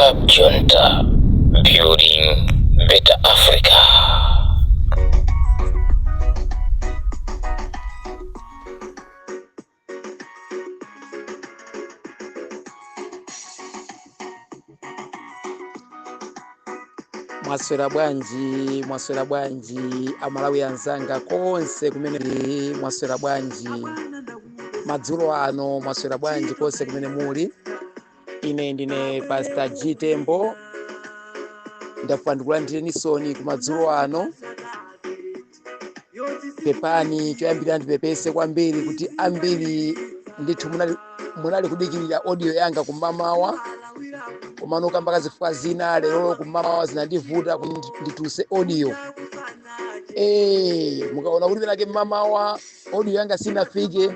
Club Junta, building better Africa. Mwaswera bwanji amalawi anzanga konse kumene mwaswera bwanji madzulo ano, mwaswera bwanji konse kumene muli. Ine ndine Pastor G Tembo, ndafuna ndikulandireni soni ku madzulo ano. Pepani choyambirira ndipepese kwambiri kuti ambiri ndithu munali kudikirira audio yanga kumamawa, komano kamba zifukwa zina lero kumamawa zinandivuta kuti nditulutse audio. Mukaona kuti penake mmamawa audio yanga sinafike,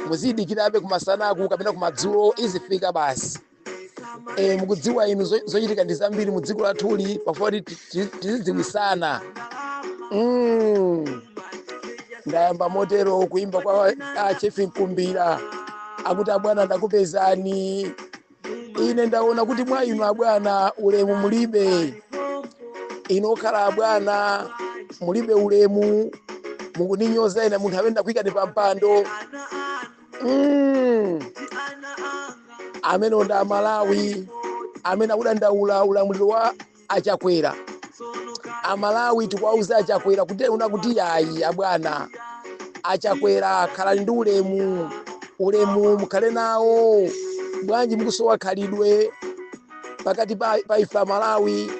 muzidikirabe kumasanaku kapena kumadzulo izifika basi. Mukudziwa inu zochitika ndi zambiri mu dziko lathuli, pafupi tizidziwisana. Ndayamba motero kuimba kwa Chief Nkumbira akuti abwana ndakupezani. Ine ndaona kuti mwa inu abwana ulemu mulibe. Ino okhala abwana mulibe ulemu, mukuninyoza ine munthu amene ndakwikani pa mpando. Amene onda Malawi, amene akudandaula ulamuliro wa achakwera. Amalawi tikwauza achakwera kuti unakuti yayi abwana achakwera khalani ndi ulemu mukhale nawo. Bwanji mukusowa khalidwe pakati pa ife Malawi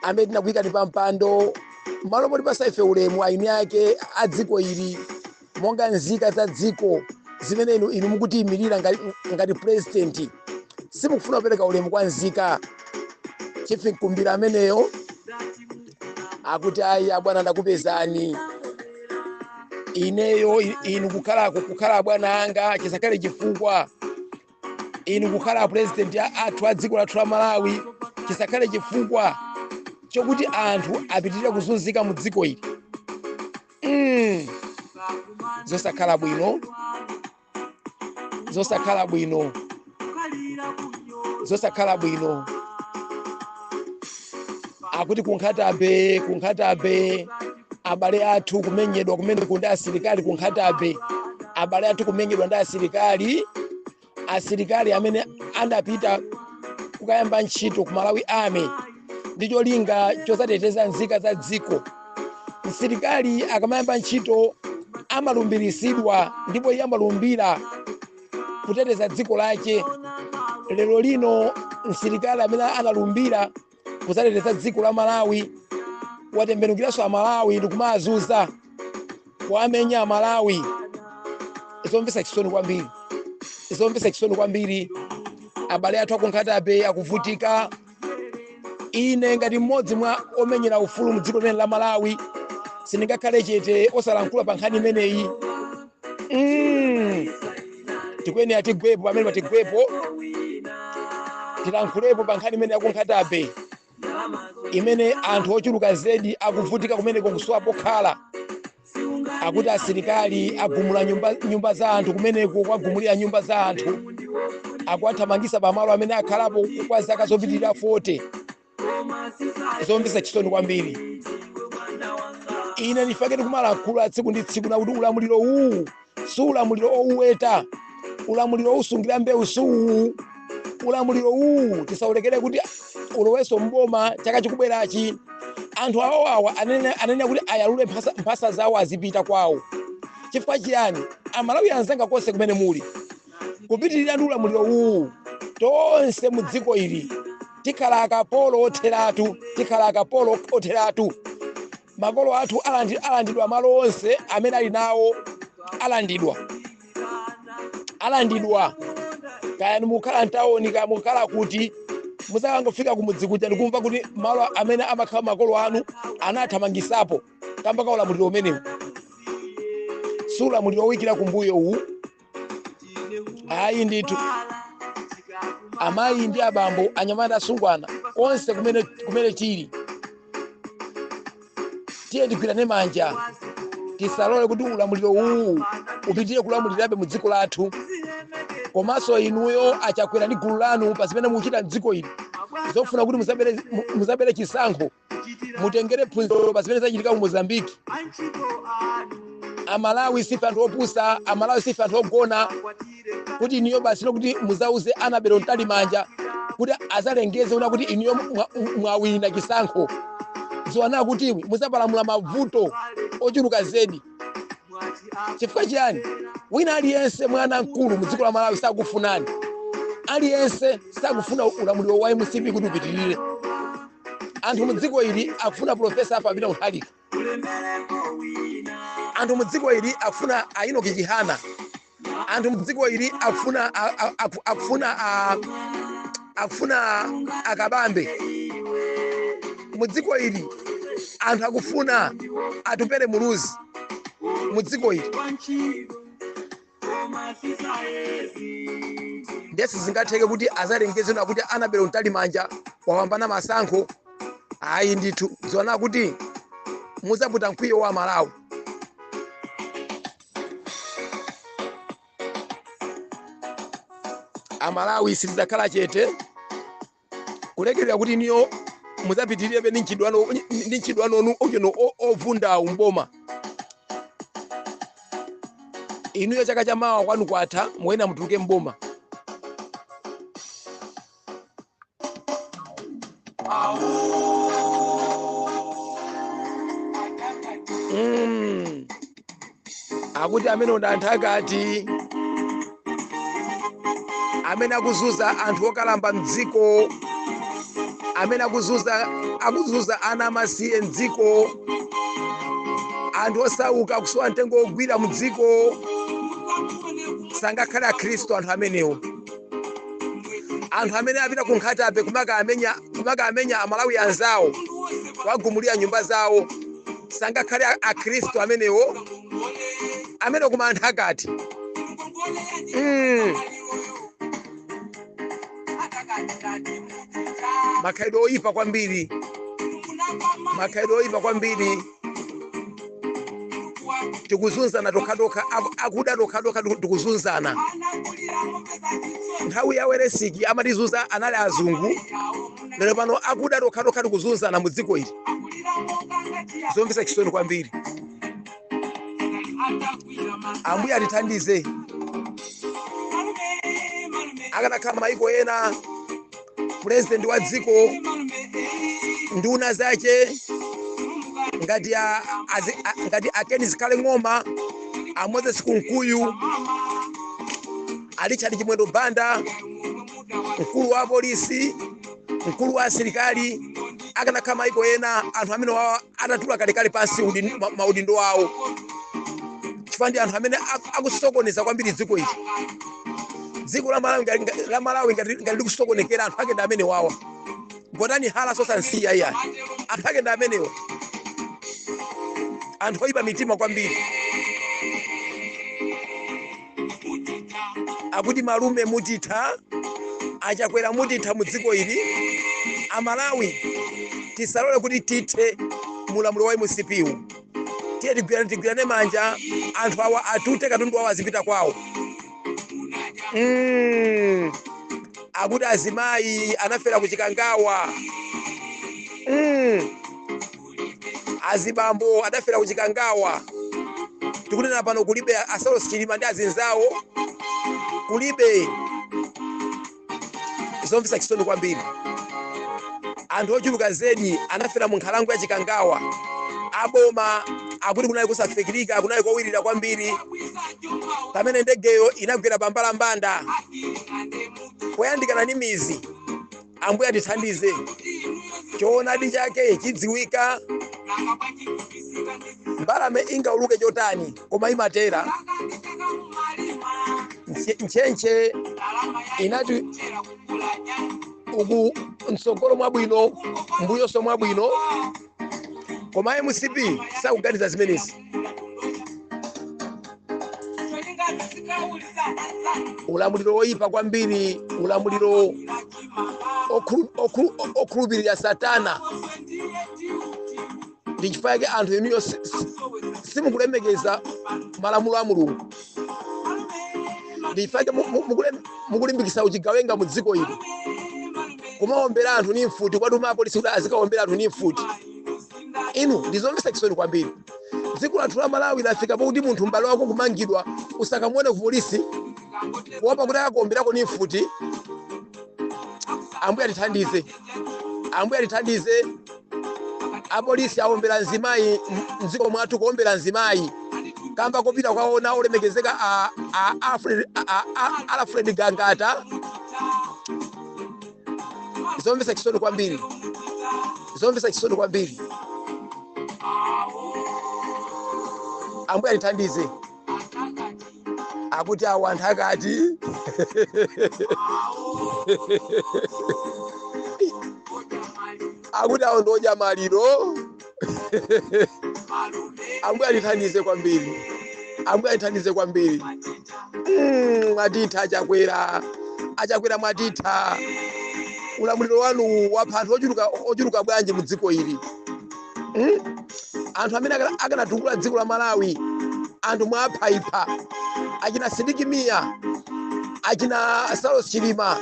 amene tinakwikani pa mpando, malo moti pasaife ulemu aini yake a dziko ili, monga nzika za dziko zimene inu mukuti imirira ngati president. Simukufuna kupereka ulemu kwa nzika. Chief Nkumbira ameneyo akuti ayi abwana ndakupezani. Ineyo inu kukhala bwana anga chisakale chifukwa. Inu kukhala president athu a dziko lathu la Malawi chisakale chifukwa chokuti anthu apitirira kuzunzika mu dziko ili. Zosakhala bwino. Akuti kunkhatabe abale athu kumenyedwa kumene ndi asilikali. Kunkhatabe abale athu kumenyedwa ndi asilikali amene andapita kukayamba ntchito ku Malawi Army ndi cholinga chosateteza nzika za dziko. Msilikali akamayamba ntchito amalumbiritsidwa, ndipo iye amalumbira kuteteza dziko lake. Lero lino msilikali amene analumbira kusateteza dziko la Malawi watembenukiranso Amalawi ndi kumazunza kuamenya Amalawi. Izomvetsa chisoni kwambiri. Abale athu akunkhatabe akuvutika. Ine ngati mmodzi mwa omenyera ufulu mu dziko la Malawi sindingakhale chete osalankhula pa nkhani imeneyi. Tikweni atigwepo pamene patigwepo tilankhulepo pa nkhani imene yakunkhatabe, imene anthu ochuluka zedi akuvutika kumeneko kusowa pokhala. Akuti asilikali agumula nyumba za anthu kumeneko, kwagumulira nyumba za anthu, akuwathamangisa pamalo amene akhalapo kwa zaka zopitirira 40. Zomvetsa chisoni kwambiri. Ine ndifaketi kumalankhula tsiku ndi tsiku nakuti ulamuliro uwu si ulamuliro owuweta, ulamuliro usungira mbewu suwu. Ulamuliro uwu tisaulekere kuti uloweso mboma chaka chikubwerachi. Anthu awa anene kuti ayalule mphasa zawo azipita kwawo. Chifukwa chiyani? Amalawi anzanga konse kumene muli kupitirira ndi ulamuliro uwu. Tonse mu dziko ili tikhala akapolo otheratu. Makolo athu alandidwa malo onse amene ali nawo alandidwa. Kaya mukhala mtawuni kaya mukhala kuti muzakangofika kumudzi kuja ndikumva kuti malo amene amakhala makolo anu anathamangisapo kamba ka ulamuliro umenewu. Si ulamuliro owikira kumbuyo uwu. Ayi ndithu amayi ndi abambo, anyamata asungwana onse kumene tili, tiye tigwirane manja. Tisalole kuti ulamuliro uwu upitirire kulamulirabe mu dziko lathu. komanso inuyo achakwera ndi gulu lanu pa zimene mukuchita m'dziko ili zofuna kuti muzabere chisankho mutengere phunziro pa zimene zachitika mu Mozambique. Amalawi sife anthu opusa, Amalawi sife anthu ogona, kuti iniyo basi kuti muzauze Anabelo Ntalimanja kuti azalengeze una kuti iniyo mwawina chisankho. Ziwana kuti muzapalamula mavuto ochuluka zedi. Chifukwa chiyani? Wina aliyense mwana mkulu m'dziko la Malawi sakufunani. Aliyense sakufuna ulamuliro wa MCP kuti upitirire. Anthu m'dziko ili akufuna Profesa Apabila Mutharika. Anthu m'dziko ili akufuna Enoch Chihana. Anthu m'dziko ili akufuna Akabambe. M'dziko ili anthu akufuna Atupere Muluzi. M'dziko ili ndesi zingatheke kuti azalengeze kuti Anabelo Ntalimanja wapambana masankho. Ayi ndithu ziona kuti muzaputa mkwiyo wa Malawi. Amalawi sizakhala chete kulekerera kuti niyo muzapitirire ndi nchidwano ocheno ovunda umboma. Inuyo chaka cha mawa kwanu kwatha muwena mutuluke mboma. Akuti amene undanthakati amene akuzuza anthu okalamba m'dziko, amene akuzuza ana amasiye m'dziko, anthu osauka kusowa mtengo ogwira m'dziko, sangakhale Akhristu anthu amenewo. Anthu amene apita ku Nkhatabe kumakamenya Amalawi anzawo wagumulira nyumba zawo, sangakhale Akhristu amenewo amene kumanthakati. Makhalidwe oyipa kwambiri, makhalidwe oyipa kwambiri. Tikuzunzana tokha akuda tokha tikuzunzana. Nthawi ya Weresiki amatizuza anali azungu, lero pano akuda tokha tikuzunzana mu dziko ili. Zomvesa chisoni kwambiri. Ambuye atithandize. Akanakhala maiko ena president wa dziko nduna zache ngati Akeni Zikhale Ng'oma, Moses Kunkuyu, Richard Chimwendo Banda, mkulu wa polisi, mkulu wa asilikali, akanakhala maiko ena anthu amene atatula kalekale pansi maudindo wawo. Chifukwa ndi anthu amene akusokoneza kwambiri dziko ili. Dziko la Malawi ngati likusokonekera anthu ake ndi amene wawa. Ngotani hala sosansiya iya. Anthu ake ndi amenewo. Anthu oyipa mitima kwambiri. Akuti malume mutitha, achakwera mutitha mu dziko ili. Amalawi tisalole kuti tithe mulamuliro wa MCP. Tiye tigwirane manja anthu awa atute katundu wawo azipita kwawo. Akuti azimayi anafera kuchikangawa. Azibambo adafera kuchikangawa. Tikunena pano kulibe Asaulo Chilima ndi azinzawo. Kulibe. Zomvesa chisoni kwambiri. Anthu ochuluka zedi anafera mu nkhalango ya chikangawa. Aboma akuti kunali kusafekirika, kunali kowirira kwambiri. Pamene ndegeyo inagwera pambala mbanda. Poyandikana ndi mizi. Ambuye atithandize. Choonadi chake chidziwika. Mbalame ingauluke chotani koma imatera. Nchenche inati uku msogolo mwabwino mbuyoso mwabwino, koma MCP sakuganiza zimenezi. Ulamuliro oyipa kwambiri, ulamuliro okhulupirira Satana. Ndi chifukwa chake anthu eniyo simukulemekeza malamulo a Mulungu. ndifake mukulimbikisa uchigawenga mu dziko ili kumaombera anthu ni mfuti kwati mapolisi kuti azikaombera anthu ni mfuti. Inu ndizomvetsa chisoni kwambiri. Dziko lathu la Malawi lafika pakuti munthu m'bale wako kumangidwa usakamuone ku polisi kuopa kuti akakuomberako ni mfuti. Ambuye atithandize, Ambuye atithandize. Apolisi aombera nzimayi mdziko mwathu, kuombera nzimayi kamba kopita kwaona olemekezeka Alfred Gangata. Zomvetsa chisoni kwambiri, zomvetsa chisoni kwambiri. Ambuye atithandize. Akuti awo anthu akati akuti awo ndoja maliro. Ambuye atithandize kwambiri, Ambuye atithandize kwambiri. Mwatitha achakwera mwatitha. Ulamuliro wanu wapha anthu ochuluka bwanji mu dziko ili. Anthu amene akanatungula dziko la Malawi, anthu mwaphaipa, achina Sidiki Miya, achina Saulos Chilima,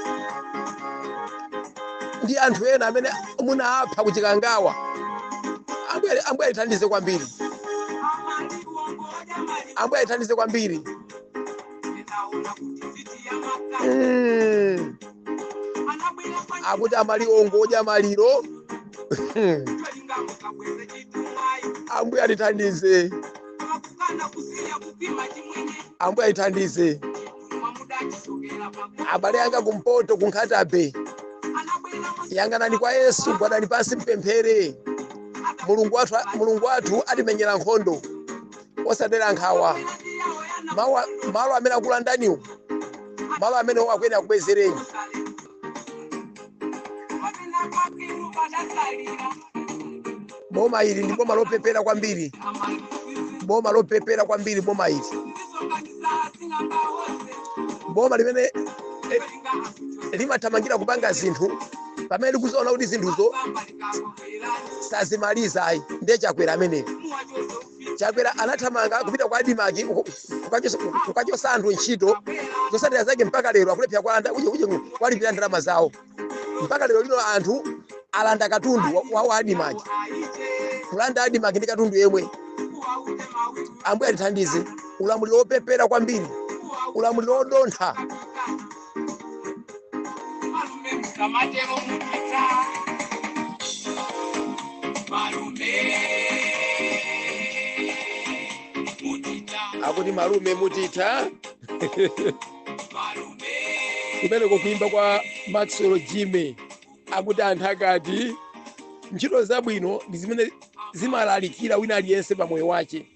ndi anthu ena amene munapha kuchikangawa. Ambuye atithandize kwambiri, Ambuye atithandize kwambiri. Akuti amaliongo oja maliro. Ambuye atithandize, Ambuye atithandize. Abale anga kumpoto kunkhatabe yanganani kwa Yesu, gwadani pansi mpemphere. Mulungu wathu atimenyera nkhondo osadera nkhawa. Malo amene akulandaniwo, malo amene akwena kubwezereni. Boma ili ndi boma lopepera kwambiri, boma lopepera kwambiri. Boma ili boma limene limathamangira kupanga zinthu pamene likuzoona kuti zinthuzo sazimaliza. Ayi ndiye Chakwera ameneyo. Chakwera anathamanga kupita kwa Adimaki kukachosa anthu ntchito zosatira zake mpaka lero akulepsa kwalanda uje kwalipira ndalama zawo. Mpaka lero lino anthu alanda katundu wa Adimaki, kulanda Adimaki ndi katundu yemwe. Ambuye atithandize. Ulamuliro wopepera kwambiri, ulamuliro wodontha. Akuti malume mutitha. Kumene kuimba kwa Maxwell Jimmy. Akuti anthu akati ntchito zabwino ndi zimene zimalalikira wina aliyense pa moyo wace.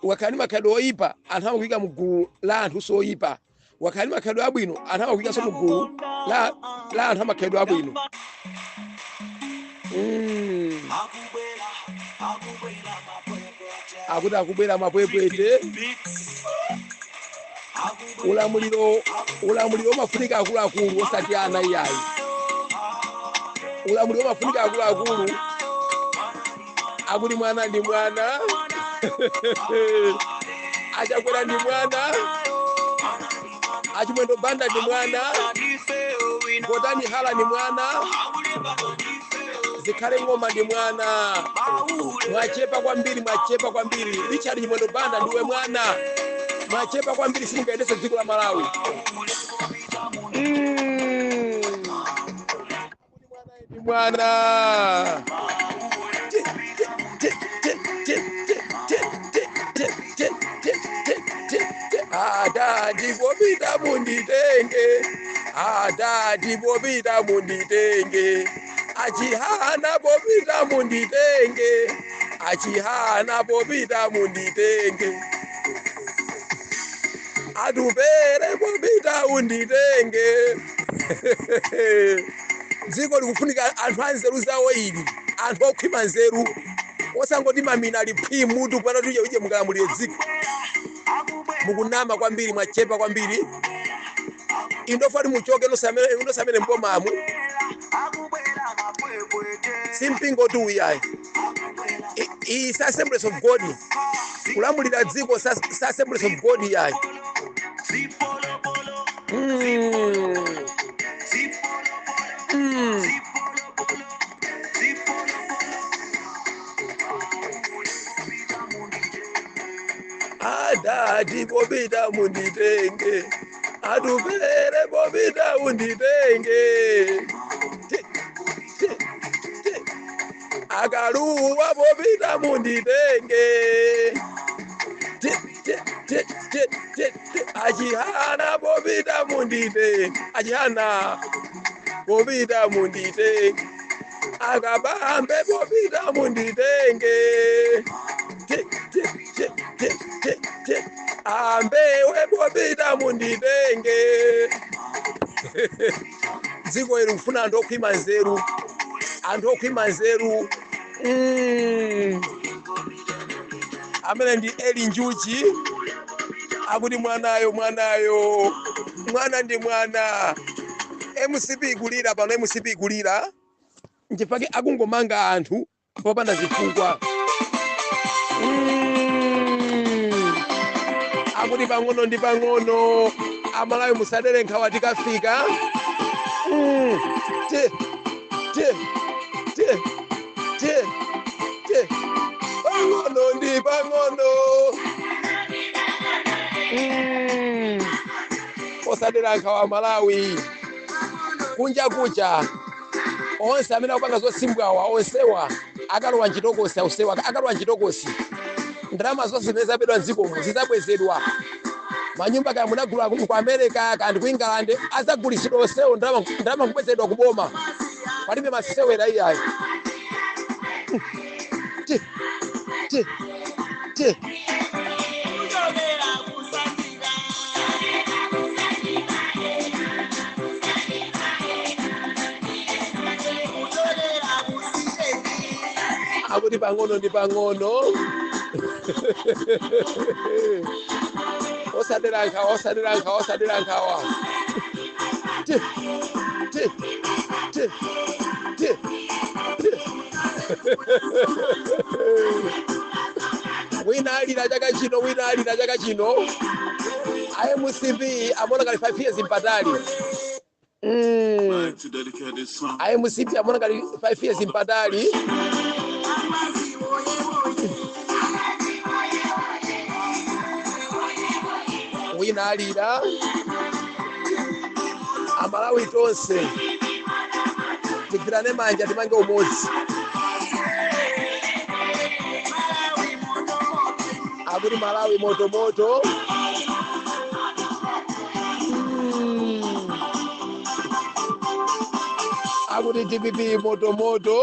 Wakhala ndi makhalidwe oyipa, anthu amakuyika mu gulu la anthu soyipa. Wakhala ndi makhalidwe abwino, anthu amakuyika mu gulu la anthu amakhalidwe abwino. Akuti akubwera mapwepwete. Ulamuliro umafunika akuluakulu osati ana iyayi. Ulamuliro umafunika akuluakulu. Akuti mwana ndi mwana. Achakwera ndi mwana. Achimwendo banda ndi mwana. Botani hala ndi mwana. Zikhale ngoma ndi mwana. Mwachepa kwambiri, mwachepa kwambiri. Richard Chimwendo banda ndiwe mwana. Mwachepa kwambiri, simungaendese dziko la Malawi. Mwana. Adadi bobita munditenge, adadi bobita munditenge, achihana bobita munditenge, achihana bobita munditenge, adubere bobita unditenge. Dziko likufunika anthu anzeru zawo ili, anthu okhwima nzeru osangoti mamina liphi mutu pana tuje uje mukalamulire dziko. Mukunama kwambiri, mwachepa kwambiri. Indofati muchoke nosamene mbomamu. Simpingo tu uyayi. Is Assemblies of God. Kulamulira dziko sa Assemblies of God yayi. Mm. Mm. Adadi bobida munditenge, atupere bobida unditenge. Ti- ti- ti. Akaluwa bobida munditenge. Ajihana bobida mundite, ajihana bobida mundite, akabambe bobida munditenge, ambewe bobida munditenge. Dziko iri kufuna anthu okhwima nzeru, anthu okhwima nzeru. Amene ndi Eli Njuchi akuti mwanayo mwana ndi mwana. MCP kulira pano, MCP kulira nchifake akungomanga anthu popanda zifukwa. Akuti pang'ono ndi pang'ono, amalawi musadere nkhawa tikafika. Te te te te te pang'ono ndi pang'ono. Osadera nkhawa Malawi kunja kucha onse amene akupanga zosimbwawa onsewa akalowa nchitokosi, ausewa akalowa nchitokosi. Ndalama zonse zimene zabedwa mdzikomo zidzabwezedwa. Manyumba kaya munagula ku America kandi ku England adzagulisidwa onsewo, ndalama kubwezedwa kuboma. Palibe masewera iyayi. Akuti pang'ono ndi pang'ono. Osadera nkhawa, osadera nkhawa, osadera nkhawa. Wina alira chaka chino, wina alira chaka chino. IMCP amona kali 5 years mpatali. IMCP amona kali 5 years mpatali. Wina alira amalawi tonse tigirane manja timange umodzi. Akuti Malawi moto moto. Akuti DPP moto moto.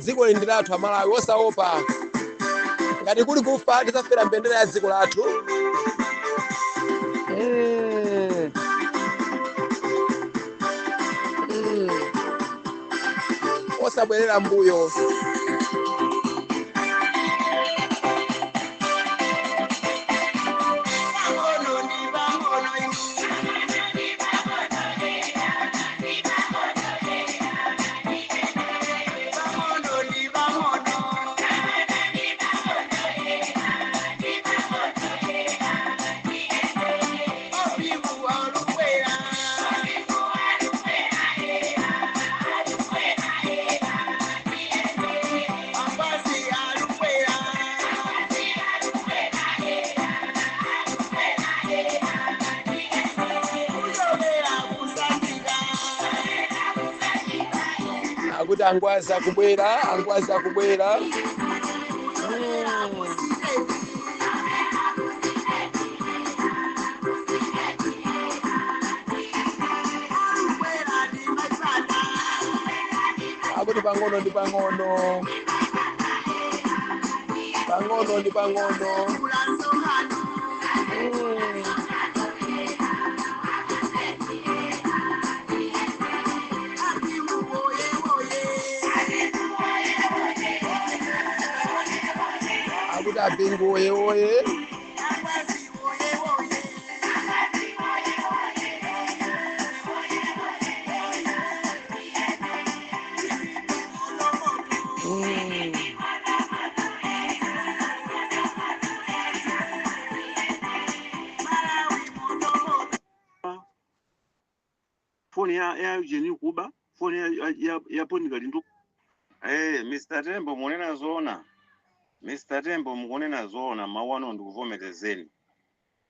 Dziko lindi lathu Malawi osaopa. Ngati kuli kufa tidzafera mbendera ya dziko lathu. Osabwerera mbuyo. Akuti angwaza kubwera, angwaza kubwera. Akuti pang'ono ndi pang'ono. Pang'ono ndi pang'ono. Akuti Abingu oye oye. foni ya Eugene kuba foni ya Ponika Lindu. Mr. Tembo munena zona. Mr. Tembo mukunena zona maono ndikuvomerezeni.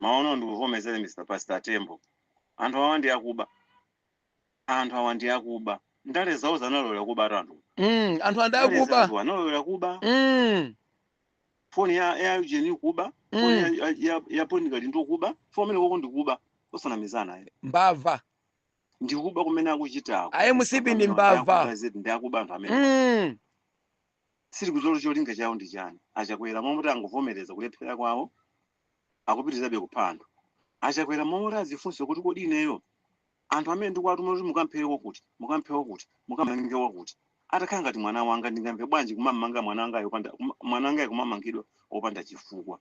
Maono ndikuvomerezeni Mr. Pastor Tembo. Anthu awandi akuba. Ndale zawo zanalola kuba anthu. Anthu andakuba. Anthu analola kuba. Foni ya Eugene kuba, foni ya Ponika Lindu kuba, foni koko ndikuba. Osana mizana mbava. Ndikuba kumene akuchitako. Aye musibi ndi mbava. Ndakuba anthu amene. Siri kuzolo cholinga chawo ndi chani. Achakwera momwe angovomereza kulephera kwawo. Akupitirizabe kuphanda. Achakwera momwe azifunse kuti kodi ineyo anthu amene ndikuwatuma kuti mukampheko kuti mukamangewa kuti atakhala ngati mwana wanga ndingamve bwanji kumamanga mwana wangayo kumamangidwa opanda chifukwa.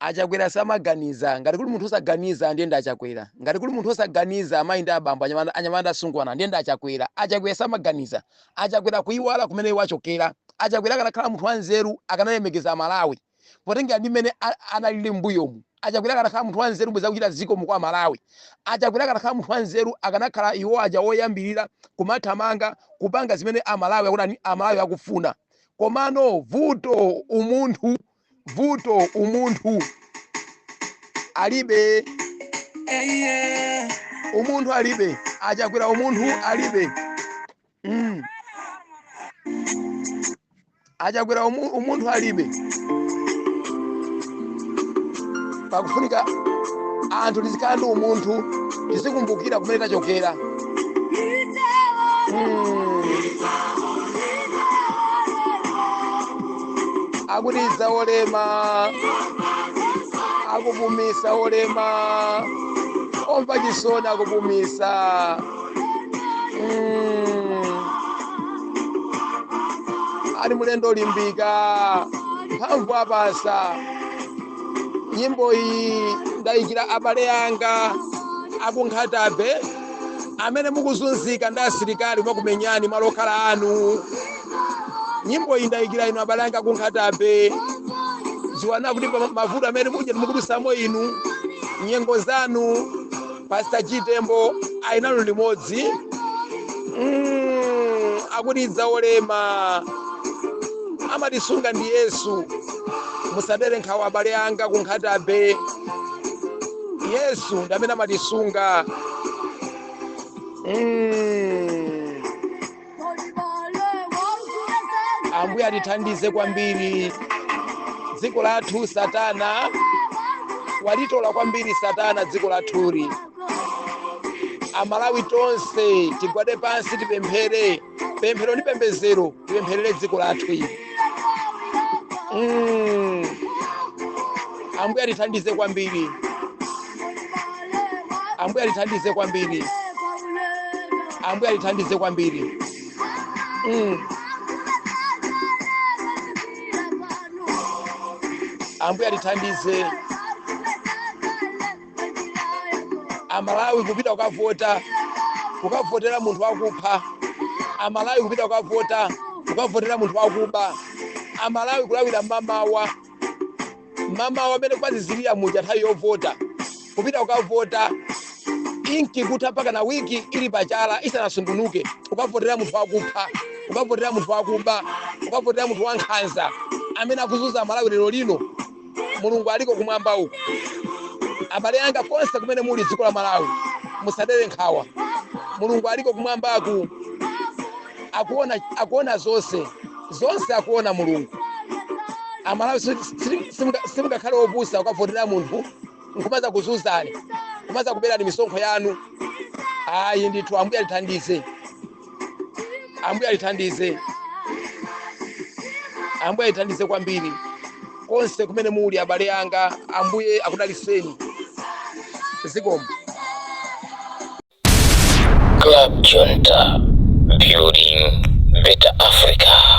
Achakwera samaganiza ngati kuli munthu osaganiza ndiyenda achakwera, ngati kuli munthu osaganiza amayi ndi abambo anyamanda asungwana ndiyenda achakwera. Achakwera samaganiza, achakwera kuiwala kumene wachokera. Achakwera akanakhala munthu wanzeru akanalemekeza Malawi potenga ndi mmene analili mbuyomu. Achakwera akanakhala munthu wanzeru bweza kuchita ziko mu kwa Malawi. Achakwera akanakhala munthu wanzeru akanakhala iwo aja woyambirira kumathamanga kupanga zimene Amalawi akuti Amalawi akufuna. Komano vuto umunthu alibe. Umunthu alibe. Achakwera umunthu alibe. Achakwera umunthu alibe. Pakufunika anthu tizikhala ndi umunthu tizikumbukira kumene tachokera. Akutiza olema, akupumisa olema, omva chisoni akupumisa. Ali mulendo olimbika, mphamvu apasa. Nyimbo iyi ndayikira abale anga akunkhatabe amene mukuzunzika ndi asilikali mwakumenyani malokhala anu. Nyimbo iyi ndayikira inu abale anga akunkhatabe ziwana kuti mavuto amene mukudusamo inu nyengo zanu Pastor Chitembo ainalo limodzi. Akutiza olema amatisunga ndi Yesu. Musadere nkhawa abale anga kunkhatabe. Yesu ndi amene amatisunga. Ambuye atithandize kwambiri. Dziko lathu Satana walitola kwambiri. Satana dziko lathuli. Amalawi tonse tigwade pansi tipemphere. Pemphero ndi pembedzero tipempherere dziko lathu ili. Ambuye atithandize kwambiri. Ambuye atithandize kwambiri. Ambuye atithandize kwambiri. Ambuye atithandize. Amalawi kupita ukavota, ukavotera munthu wakupha. Amalawi kupita ukavota, ukavotera munthu wakuba. Amalawi kulawira mamawa amene kwazizirira muja nthawi yovota. Kupita ukavota inki kutha mpaka na wiki ili pachala isanasungunuke. Ukavotera munthu wakupha, ukavotera munthu wakuba, ukavotera munthu wankhanza amene akuzunza Malawi lero lino. Mulungu aliko kumwamba uko. Abale anga konse kumene muli dziko la Malawi musadere nkhawa. Mulungu aliko kumwambaku. Akuona zonse akuona Mulungu. Amalawi simungakhale opusa ukavotera munthu nkumaza kuzunzani, kumaza kuberani misonkho yanu. Ayi ndithu Ambuye alithandize. Ambuye alithandize. Ambuye alithandize kwambiri. Konse kumene muli abale anga Ambuye akudaliseni. Zikomo. Club Junta, building better Africa.